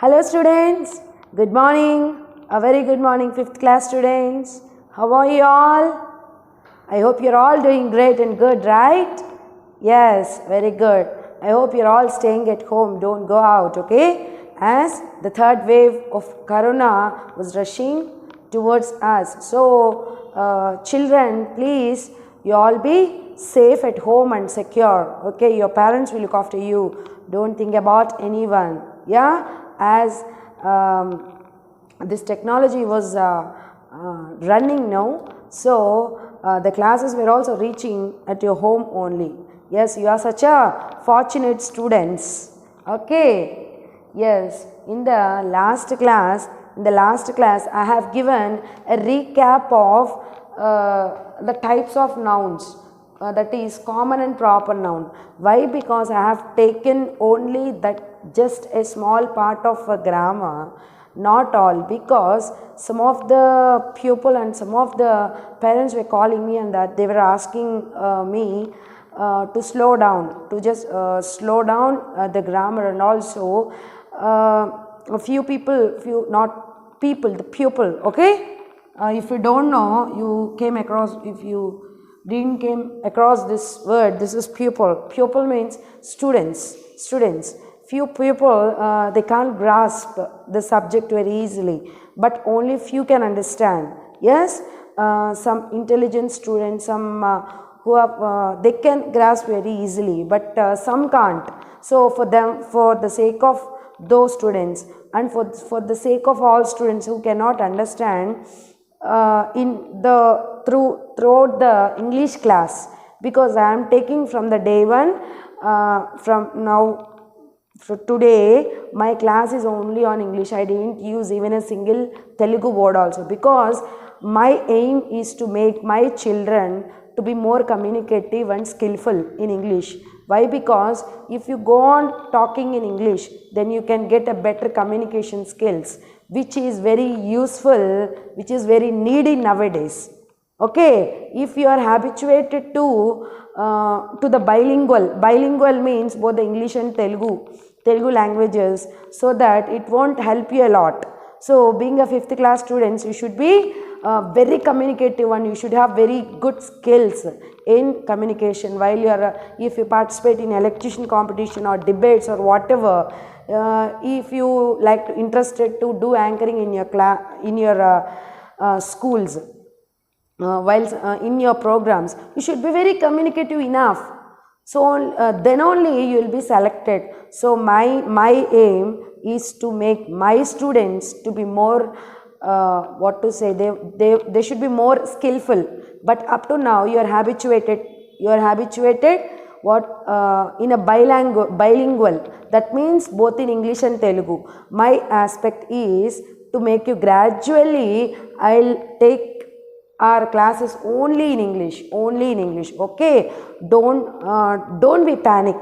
Hello students, good morning, a very good morning 5th class students. How are you all? I hope you're all doing great and good, right? Yes, very good. I hope you're all staying at home, don't go out, okay? As the third wave of corona was rushing towards us. So, children, please, you all be safe at home and secure, okay? Your parents will look after you. Don't think about anyone, yeah? As this technology was running now, so the classes were also reaching at your home only. Yes, you are such a fortunate students. Okay. Yes, in the last class I have given a recap of the types of nouns. That is common and proper noun. Why? Because I have taken only that just a small part of a grammar, not all, because some of the pupil and some of the parents were calling me and that they were asking me to slow down, to just slow down the grammar, and also a few people, not people, the pupil, okay? If you don't know, you came across, if you didn't came across this word, this is pupil. Pupil means students. Few people, they can't grasp the subject very easily, but only few can understand. Yes, some intelligent students, some who have, they can grasp very easily, but some can't. So for them, for the sake of those students and for the sake of all students who cannot understand, throughout the English class, because I am taking from the day one, from now, so today my class is only on English. I didn't use even a single Telugu word also, because my aim is to make my children to be more communicative and skillful in English. Why? Because if you go on talking in English, then you can get a better communication skills, which is very useful, which is very needy nowadays. Okay, if you are habituated to the bilingual means both the English and Telugu languages, so that it won't help you a lot. So being a 5th class students, you should be very communicative and you should have very good skills in communication while you are, if you participate in elocution competition or debates or whatever. If you like interested to do anchoring in your class, in your schools, while in your programs, you should be very communicative enough. So then only you will be selected. So my aim is to make my students to be more, what to say, they should be more skillful. But up to now you are habituated what, in a bilingual, that means both in English and Telugu. My aspect is to make you gradually, I'll take our classes only in English, okay? Don't be panic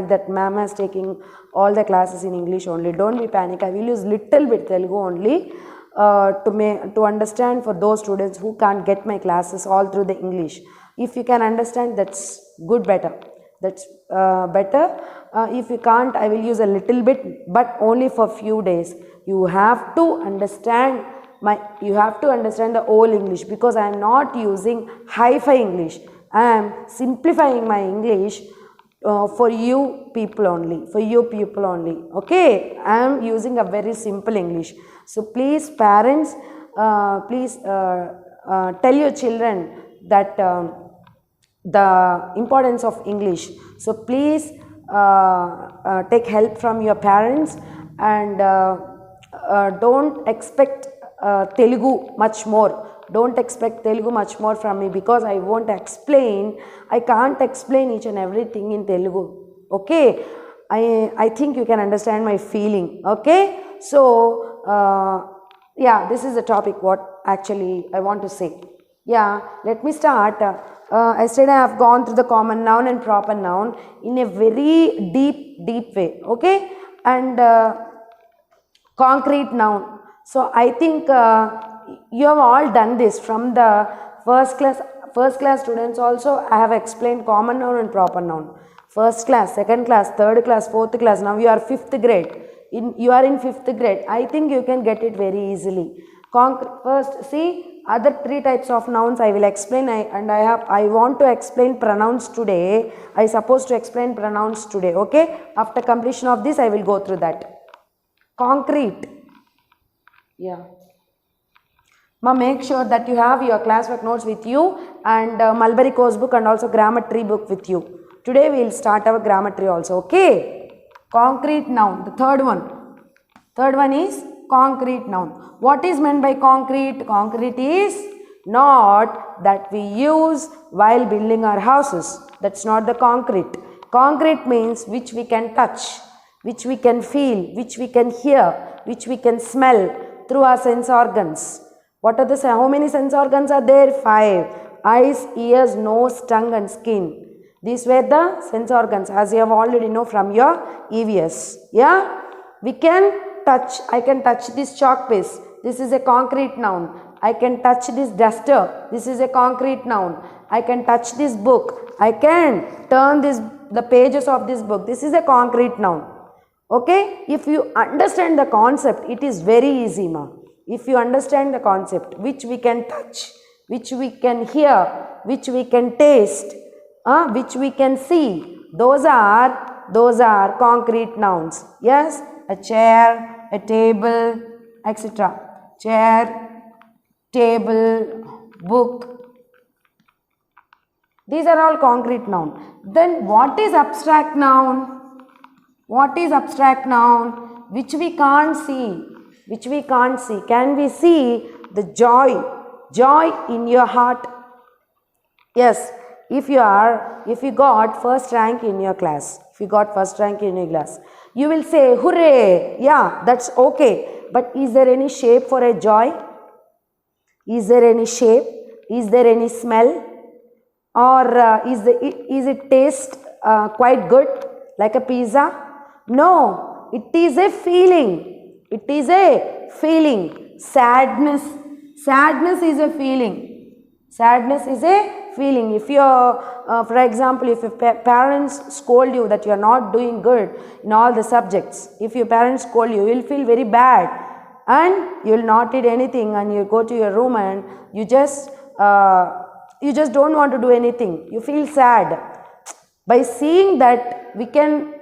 that ma'am is taking all the classes in English only. Don't be panic. I will use little bit Telugu only to understand for those students who can't get my classes all through the English. If you can understand, that's good, better. That's better. If you can't, I will use a little bit, but only for few days. You have to understand the whole English, because I am not using hi-fi English. I am simplifying my English for you people only, okay? I am using a very simple English. So please parents, please tell your children that the importance of English. So please take help from your parents, and don't expect Telugu much more. Don't expect Telugu much more from me, because I can't explain each and everything in Telugu. Okay, I think you can understand my feeling. Okay, so yeah, this is the topic what actually I want to say. Yeah, let me start. Yesterday I have gone through the common noun and proper noun in a very deep way. Okay, and concrete noun. So I think you have all done this from the first class students also. I have explained common noun and proper noun. First class, second class, third class, fourth class. Now you are 5th grade. You are in 5th grade. I think you can get it very easily. First, see, other 3 types of nouns I will explain. I want to explain pronouns today. I supposed to explain pronouns today. Okay. After completion of this, I will go through that. Concrete. Yeah. Ma, make sure that you have your classwork notes with you and Mulberry course book and also grammar tree book with you. Today we will start our grammar tree also. Okay. Concrete noun. The third one. Third one is concrete noun. What is meant by concrete? Concrete is not that we use while building our houses. That's not the concrete. Concrete means which we can touch, which we can feel, which we can hear, which we can smell through our sense organs. What are the, how many sense organs are there? 5. Eyes, ears, nose, tongue and skin. These were the sense organs as you have already know from your EVS. Yeah. We can touch. I can touch this chalk piece. This is a concrete noun. I can touch this duster. This is a concrete noun. I can touch this book. I can turn the pages of this book. This is a concrete noun. Okay. If you understand the concept, it is very easy, ma. If you understand the concept, which we can touch, which we can hear, which we can taste, which we can see, those are concrete nouns. Yes, a chair, a table, etc. Chair, table, book. These are all concrete nouns. Then what is abstract noun? What is abstract noun? Which we can't see. Which we can't see. Can we see the joy in your heart? Yes. If you got first rank in your class, you will say, hooray, yeah, that's okay. But is there any shape for a joy? Is there any shape? Is there any smell? Or is it taste quite good, like a pizza? No, it is a feeling. It is a feeling. Sadness is a feeling. Sadness is a feeling. If for example, if your parents scold you that you are not doing good in all the subjects, if your parents scold you, you will feel very bad and you will not eat anything and you go to your room and you just don't want to do anything. You feel sad. By seeing that, we can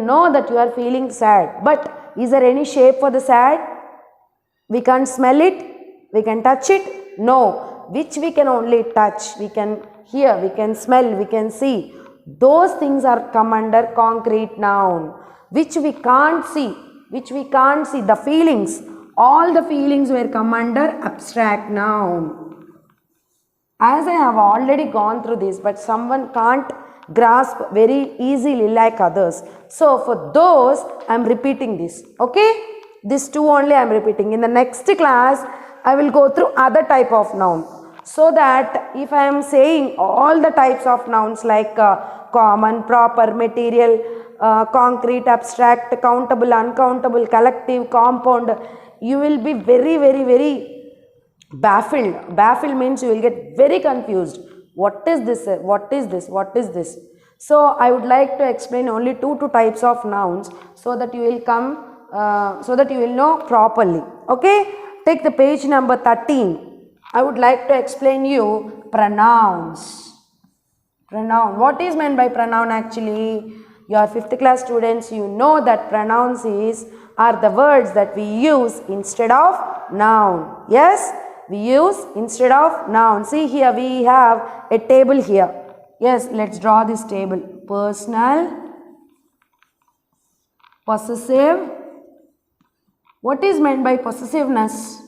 know that you are feeling sad. But is there any shape for the sad? We can't smell it. We can touch it. No. Which we can only touch. We can hear. We can smell. We can see. Those things are come under concrete noun. Which we can't see. The feelings. All the feelings were come under abstract noun. As I have already gone through this, but someone can't grasp very easily like others. So for those, I am repeating this. Okay? These 2 only I am repeating. In the next class, I will go through other type of noun. So that if I am saying all the types of nouns like common, proper, material, concrete, abstract, countable, uncountable, collective, compound, you will be very, very, very baffled. Baffled means you will get very confused. What is this? What is this? What is this? So I would like to explain only 2 types of nouns so that you will know properly. Okay? Take the page number 13. I would like to explain you pronouns. Pronoun. What is meant by pronoun actually? You are 5th class students. You know that pronouns are the words that we use instead of noun. Yes? We use instead of noun. See here we have a table here. Yes, let's draw this table. Personal, possessive. What is meant by possessiveness?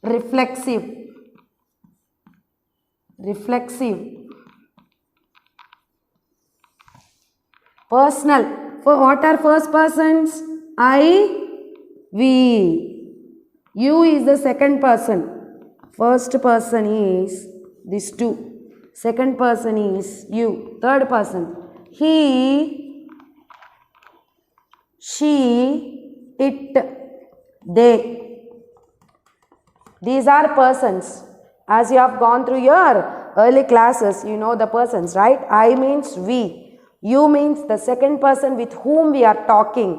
Reflexive. Personal. For what are first persons? I, we. You is the second person. First person is these 2. Second person is you. Third person. He, she, it, they. These are persons. As you have gone through your early classes, you know the persons, right? I means we. You means the second person with whom we are talking.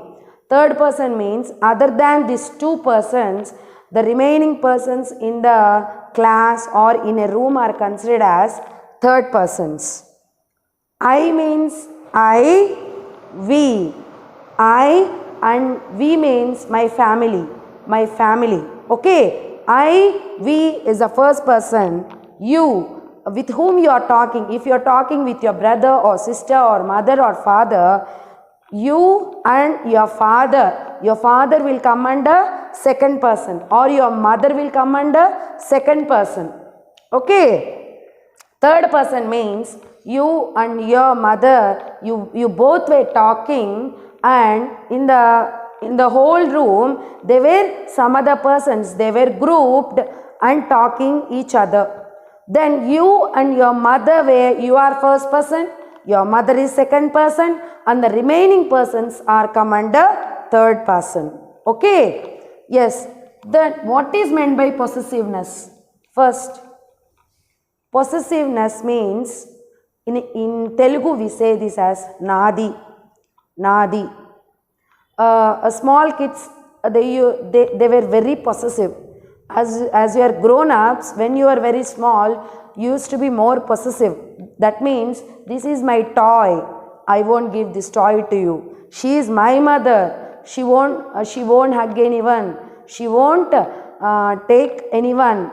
Third person means other than these two persons, the remaining persons in the class or in a room are considered as third persons. I means I, we. I and we means my family. My family. Okay. I, we is the first person. You, with whom you are talking. If you are talking with your brother or sister or mother or father, you and your father will come under second person, or your mother will come under second person. Okay. Third person means you and your mother, you both were talking, and in the whole room there were some other persons, they were grouped and talking each other. Then you and your mother were, you are first person, your mother is second person, and the remaining persons are come under third person. Okay. Yes. Then what is meant by possessiveness? First, possessiveness means, in Telugu we say this as Nadi. Nadi. Small kids, they were very possessive. As you are grown ups, when you are very small, you used to be more possessive. That means, this is my toy, I won't give this toy to you. She is my mother, she won't hug anyone, she won't take anyone.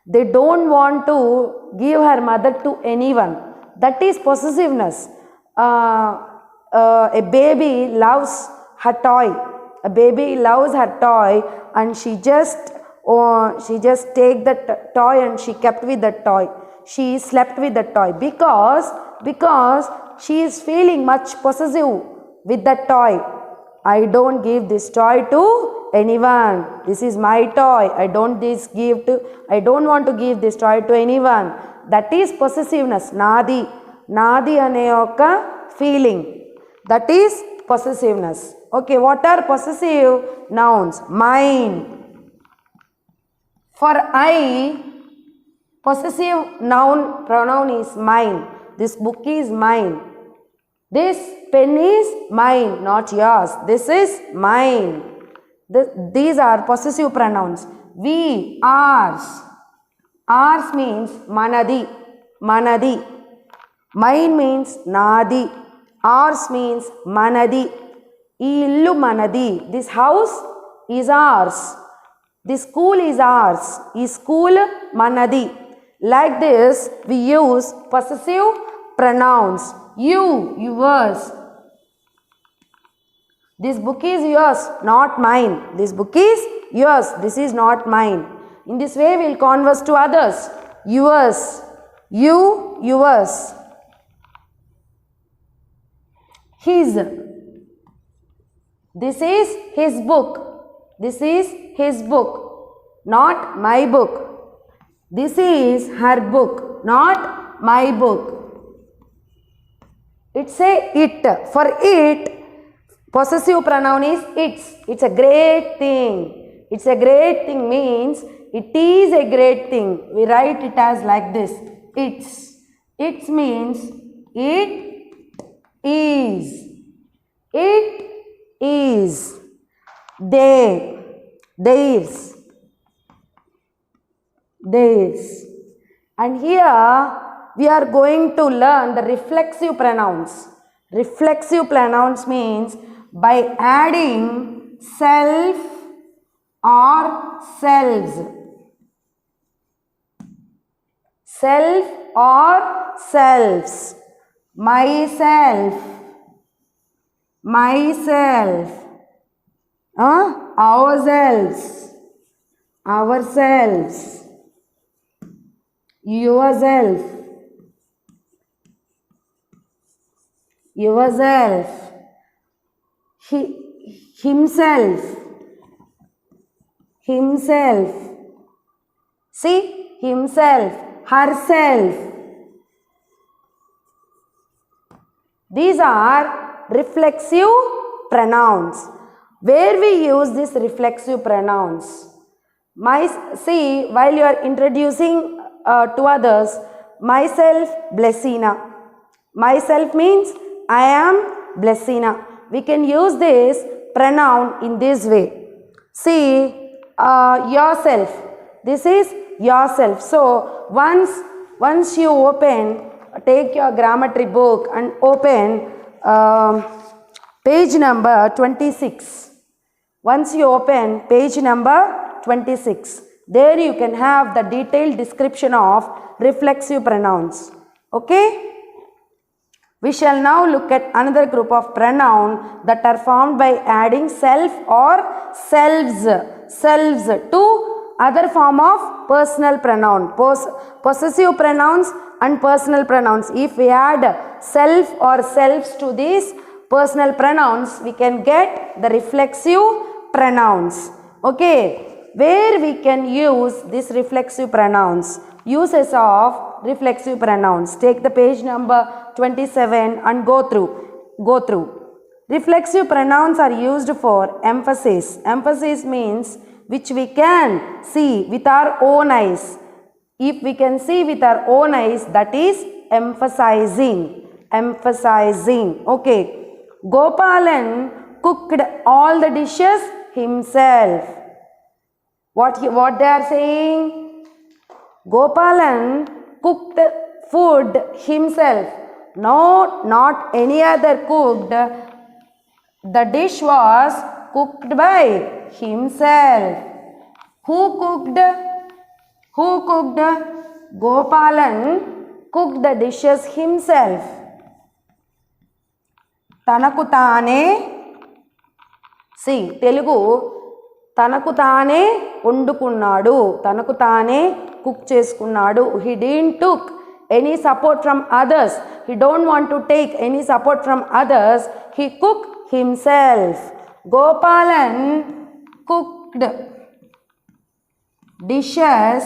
They don't want to give her mother to anyone. That is possessiveness. A baby loves her toy. A baby loves her toy, and she just take that toy and she kept with that toy. She slept with that toy because she is feeling much possessive with that toy. I don't give this toy to anyone. This is my toy. I don't want to give this toy to anyone. That is possessiveness. Nadi. Nadi ane oka feeling. That is possessiveness. Okay, what are possessive nouns? Mine. For I, possessive pronoun is mine. This book is mine. This pen is mine, not yours. This is mine. These are possessive pronouns. We, ours. Ours means manadi. Manadi. Mine means nadi. Ours means manadi. Illu manadi. This house is ours. This school is ours. Is school manadi. Like this, we use possessive pronouns. You, yours. This book is yours, not mine. This book is yours. This is not mine. In this way, we will converse to others. Yours. You, yours. His. This is his book. This is his book, not my book. This is her book, not my book. It's a it. For it, possessive pronoun is its. It's a great thing. It's a great thing means it is a great thing. We write it as like this. Its. Its means it is. It is. They. Theirs. Theirs. And here we are going to learn the reflexive pronouns. Reflexive pronouns means by adding self or selves. Self or selves. Myself. Myself. Ourselves. Ourselves. Yourself. Yourself. Himself. Himself. See? Himself. Herself. These are reflexive pronouns. Where we use these reflexive pronouns? See, while you are introducing to others, myself, Blessina. Myself means I am Blessina. we can use this pronoun in this way. See, yourself. This is yourself. So once you open, take your grammatry book and open page number 26. Once you open page number 26, there you can have the detailed description of reflexive pronouns. Okay? We shall now look at another group of pronouns that are formed by adding self or selves to other form of personal pronoun. Possessive pronouns and personal pronouns. If we add self or selves to these personal pronouns, we can get the reflexive pronouns. Okay, where we can use these reflexive pronouns? Uses of reflexive pronouns. Take the page number 27 and go through. Reflexive pronouns are used for emphasis. Emphasis means which we can see with our own eyes. If we can see with our own eyes, that is emphasizing. Okay. Gopalan cooked all the dishes himself. What they are saying? Gopalan cooked food himself. No, not any other cooked. The dish was cooked by himself. Who cooked? Gopalan cooked the dishes himself. తనకు తానే, see, Telugu తనకు తానే వండుకున్నాడు, తనకు తానే cook చేసుకున్నాడు. He didn't took any support from others. He don't want to take any support from others. He cooked himself. Gopalan cooked dishes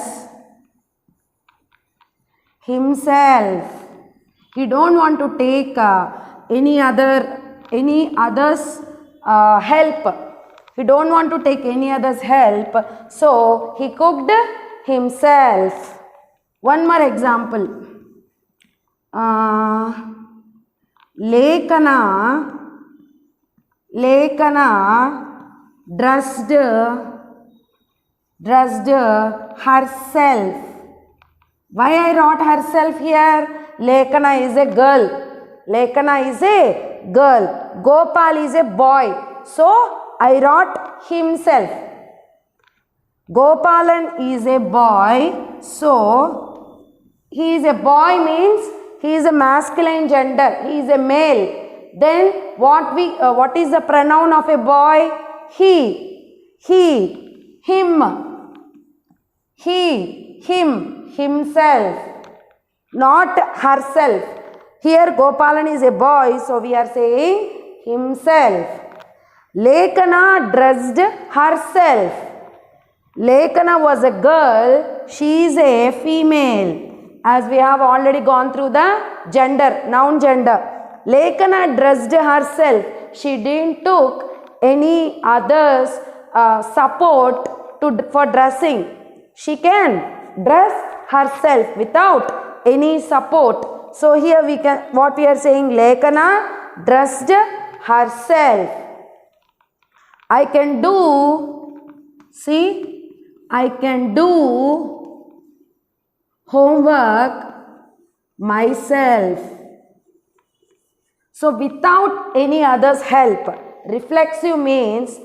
himself. He don't want to take any others help. He don't want to take any others help, so he cooked himself. One more example. Lekana dressed herself. Why I wrote herself here? Lekana is a girl. Gopal is a boy. So I wrote himself. Gopalan is a boy. So he is a boy means he is a masculine gender. He is a male. Then what is the pronoun of a boy? He, him, himself, not herself. Here Gopalan is a boy, so we are saying himself. Lekana dressed herself. Lekana was a girl, she is a female. As we have already gone through the gender, noun gender. Lekana dressed herself. She didn't took any others support for dressing. She can dress herself without any support. So here what we are saying, Lekana dressed herself. I can do homework myself. So without any other's help. Reflexive means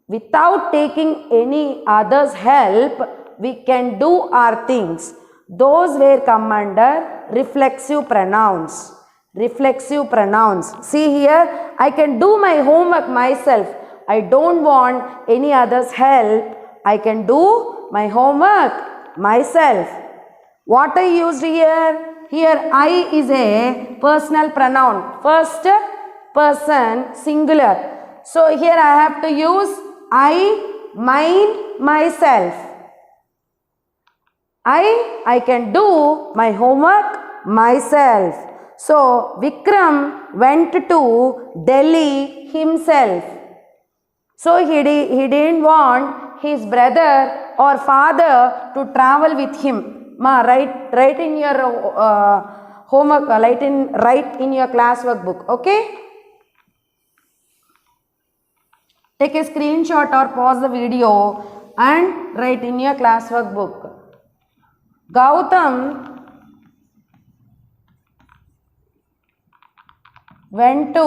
without taking any other's help, we can do our things. Those were come under reflexive pronouns. See here, I can do my homework myself. I don't want any other's help. I can do my homework myself. What I used here? Here I is a personal pronoun. First person singular. So here I have to use I, mine, myself. I can do my homework myself. So Vikram went to Delhi himself. So he didn't want his brother or father to travel with him. Ma, write in your homework, write in your classwork book. Okay? Take a screenshot or pause the video and write in your classwork book. Gautam went to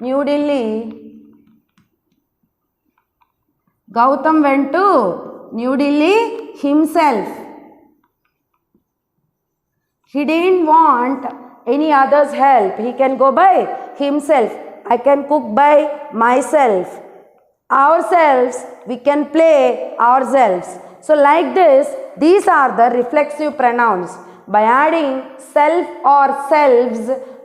New Delhi. Gautam went to New Delhi himself. He didn't want any other's help. He can go by himself. I can cook by myself. Ourselves, we can play ourselves. So like this, these are the reflexive pronouns. By adding self or selves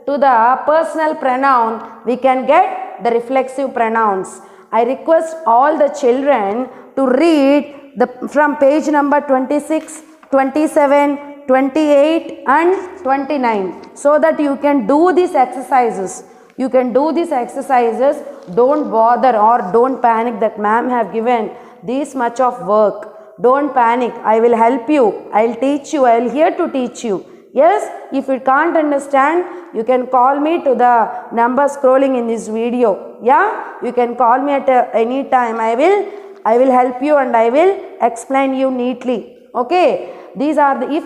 to the personal pronoun, we can get the reflexive pronouns. I request all the children to read from page number 26, 27, 28 and 29 so that you can do these exercises. You can do these exercises. Don't bother or don't panic that ma'am have given this much of work. Don't panic. I will help you. I will teach you. I will here to teach you. Yes, if you can't understand, you can call me to the number scrolling in this video. Yeah, you can call me at any time. I will help you and I will explain you neatly. Okay, these are the, if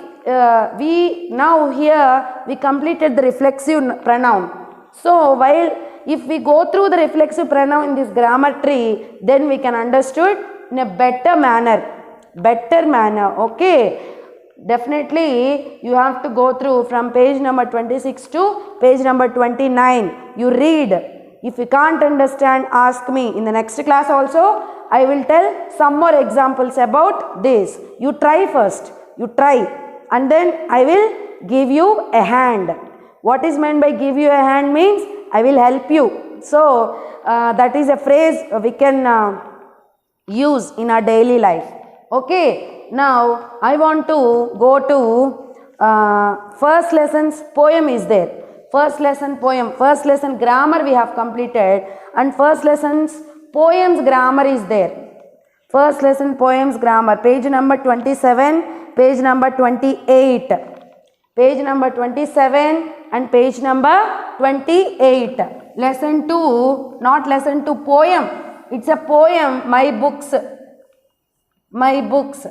we now here we completed the reflexive pronoun. So while if we go through the reflexive pronoun in this grammar tree, then we can understood in a better manner. Okay, definitely you have to go through from page number 26 to page number 29. You read. If you can't understand, ask me. In the next class also, I will tell some more examples about this. You try first. You try. And then I will give you a hand. What is meant by give you a hand means I will help you. So that is a phrase we can use in our daily life. Okay, now I want to go to first lesson's poem is there. First lesson poem, first lesson grammar we have completed and first lesson's poems grammar is there. First lesson poems grammar, page number 27, page number 28. Page number 27 and page number 28. Lesson 2, not lesson 2, poem. It's a poem, my books. My books.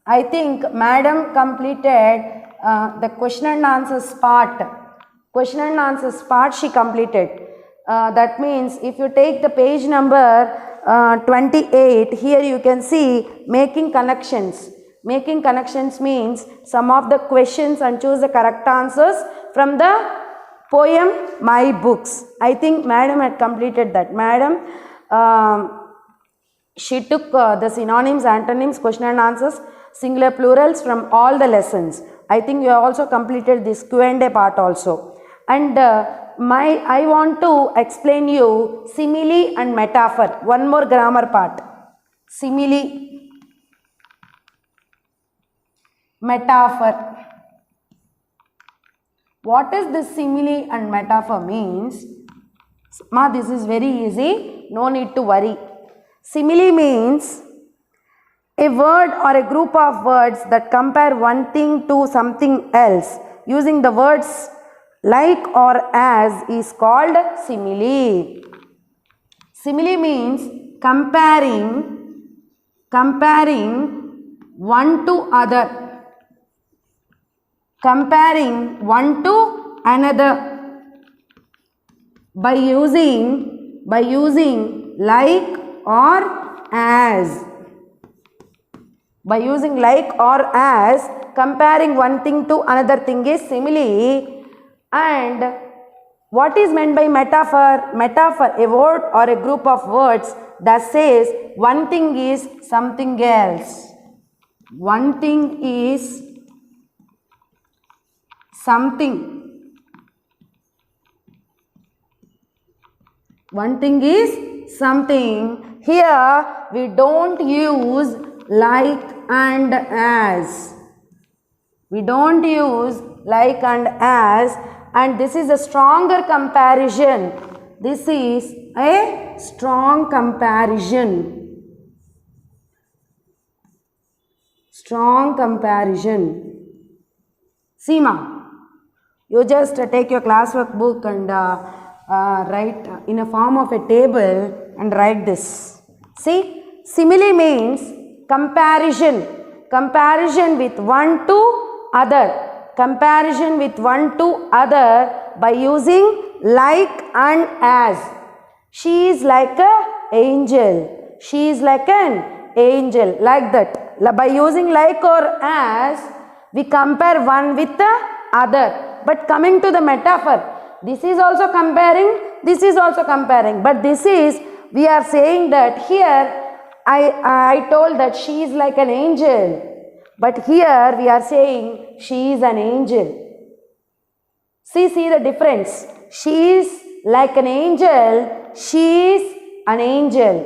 I think madam completed the question and answers part. Question and answers part she completed. That means if you take the page number 28, here you can see making connections. Making connections means some of the questions and choose the correct answers from the poem My Books. I think madam had completed that. Madam, she took the synonyms, antonyms, question and answers, singular plurals from all the lessons. I think you have also completed this Q&A part also. And I want to explain you simile and metaphor. One more grammar part. Simile, metaphor. What is this simile and metaphor means? Ma, this is very easy. No need to worry. Simile means a word or a group of words that compare one thing to something else using the words like or as is called simile. Simile means comparing one to other. Comparing one to another by using like or as. By using like or as, comparing one thing to another thing is simile. And what is meant by metaphor? Metaphor, a word or a group of words that says one thing is something else. One thing is something. One thing is something. Here we don't use like and as. We don't use like and as, and this is a stronger comparison. This is a strong comparison. Strong comparison. Seema, you just take your classwork book and write in a form of a table and write this. See, simile means comparison, comparison with one to other, comparison with one to other by using like and as. She is like an angel, she is like an angel, like that. By using like or as, we compare one with the other. But coming to the metaphor, this is also comparing, this is also comparing, but this is, we are saying that here I told that she is like an angel, but here we are saying she is an angel. See the difference. She is like an angel, she is an angel.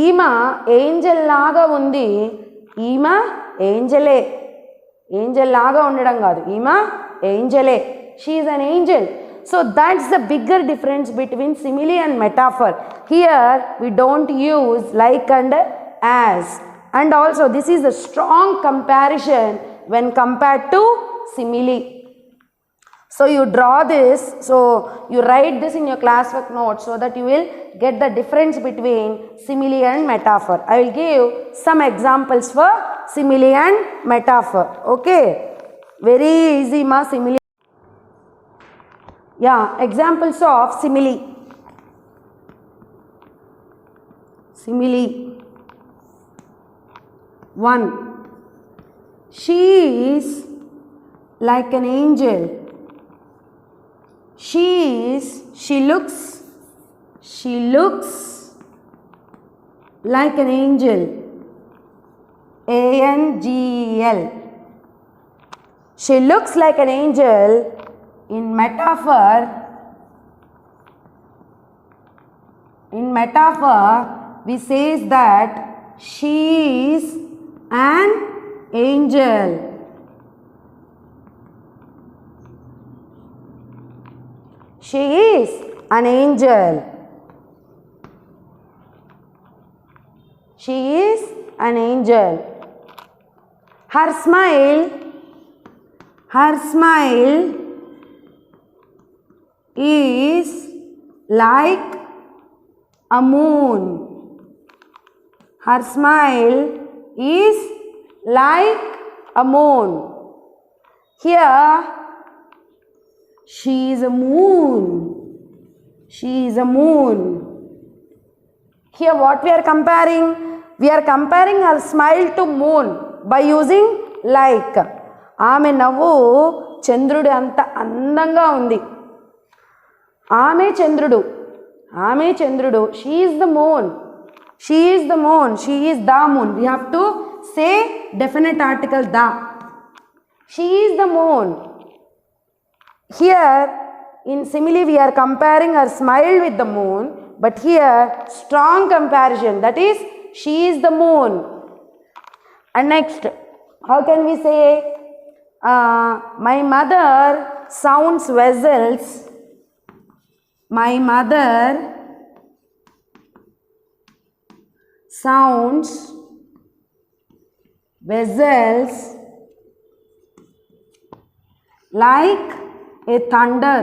ఈమా angel లాగా ఉంది, ఈమా ఏంజలే, angel లాగా ఉండడం కాదు, ఈమా ఏంజలే, she is an angel. So that's the bigger difference between simile and metaphor. Here we don't use like and as, and also this is a strong comparison when compared to simile. So you draw this, so you write this in your classwork notes so that you will get the difference between simile and metaphor. I will give some examples for simile and metaphor. Okay, very easy ma simile. Yeah, examples of simile. Simile 1. She is like an angel. She looks like an angel. ANGEL. She looks like an angel. In metaphor, we says that she is an angel. She is an angel. She is an angel. Her smile is like a moon. Her smile is like a moon. Here she is a moon. She is a moon. Here what we are comparing? We are comparing her smile to moon by using like. ఆమె నవ్వు చంద్రుడు అంత అందంగా ఉంది. ఆమె చంద్రుడు, ఆమె చంద్రుడు. She is the moon. She is the moon. She is the moon. We have to say definite article the. She is the moon. Here in simile we are comparing her smile with the moon, but here strong comparison, that is she is the moon. And next, how can we say my mother sounds vessels. My mother sounds vessels like a thunder.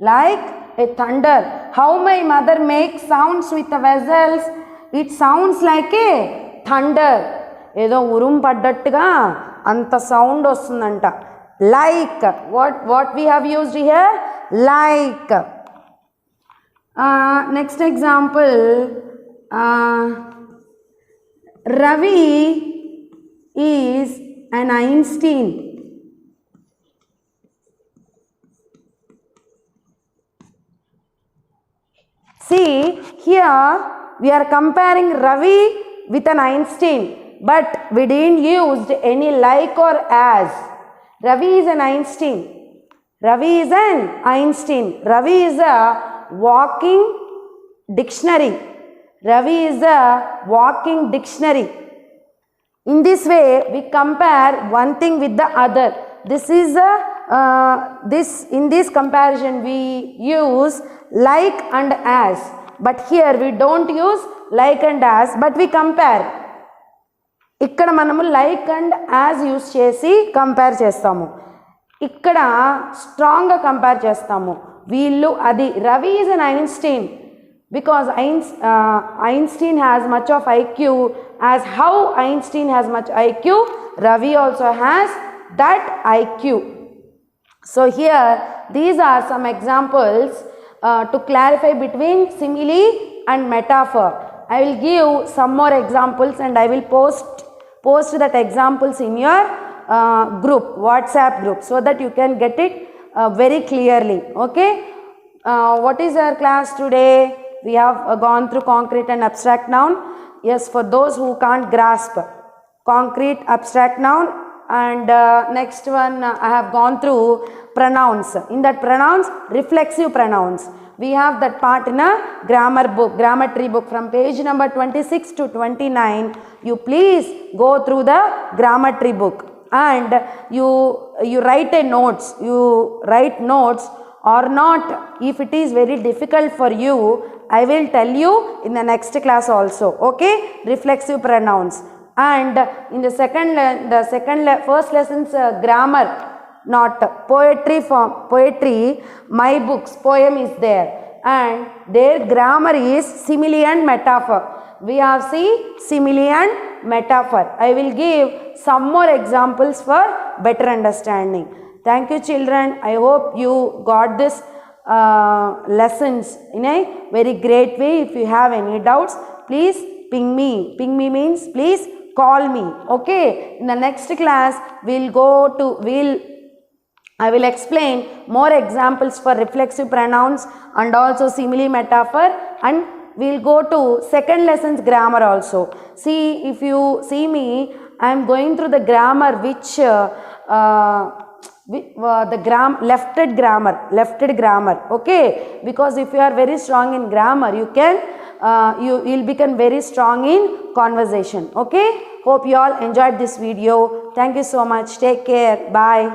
Like a thunder. How my mother makes sounds with the vessels? It sounds like a thunder. ఏదో ఉరుము పడ్డట్టుగా అంత sound వస్తుందంట. Like. What we have used here? Like. Next example. Ravi is an Einstein. See, here we are comparing Ravi with an Einstein, but we didn't use any like or as. Ravi is an Einstein. Ravi is an Einstein. Ravi is a walking dictionary. Ravi is a walking dictionary. In this way, we compare one thing with the other. This is a in this comparison we use like and as, but here we don't use like and as, but we compare. ఇక్కడ మనము like and as use చేసి compare చేస్తాము. ఇక్కడ స్ట్రాంగ్గా compare చేస్తాము. వీళ్ళు అది. Ravi is an Einstein because Einstein has much of IQ. As how Einstein has much IQ, Ravi also has that IQ. So here these are some examples to clarify between simile and metaphor. I will give some more examples and I will post that examples in your group, WhatsApp group, so that you can get it very clearly. Okay. What is our class today? We have gone through concrete and abstract noun. Yes, for those who can't grasp concrete, abstract noun, and next one I have gone through pronouns. In that pronouns, reflexive pronouns. We have that part in a grammar book, grammatry book, from page number 26 to 29. You please go through the grammatry book and you write a notes. You write notes or not. If it is very difficult for you, I will tell you in the next class also. Okay, reflexive pronouns. And in the first lessons grammar, not poetry form. Poetry, my books poem is there and their grammar is simile and metaphor. We have seen simile and metaphor. I will give some more examples for better understanding. Thank you children. I hope you got this lessons in a very great way. If you have any doubts, please ping me. Ping me means please call me. Okay. In the next class, I will explain more examples for reflexive pronouns and also simile, metaphor, and we'll go to second lessons grammar also. See, if you see me, I am going through the grammar which lefted grammar. Okay, because if you are very strong in grammar, you'll become very strong in conversation. Okay, hope you all enjoyed this video. Thank you so much. Take care. Bye.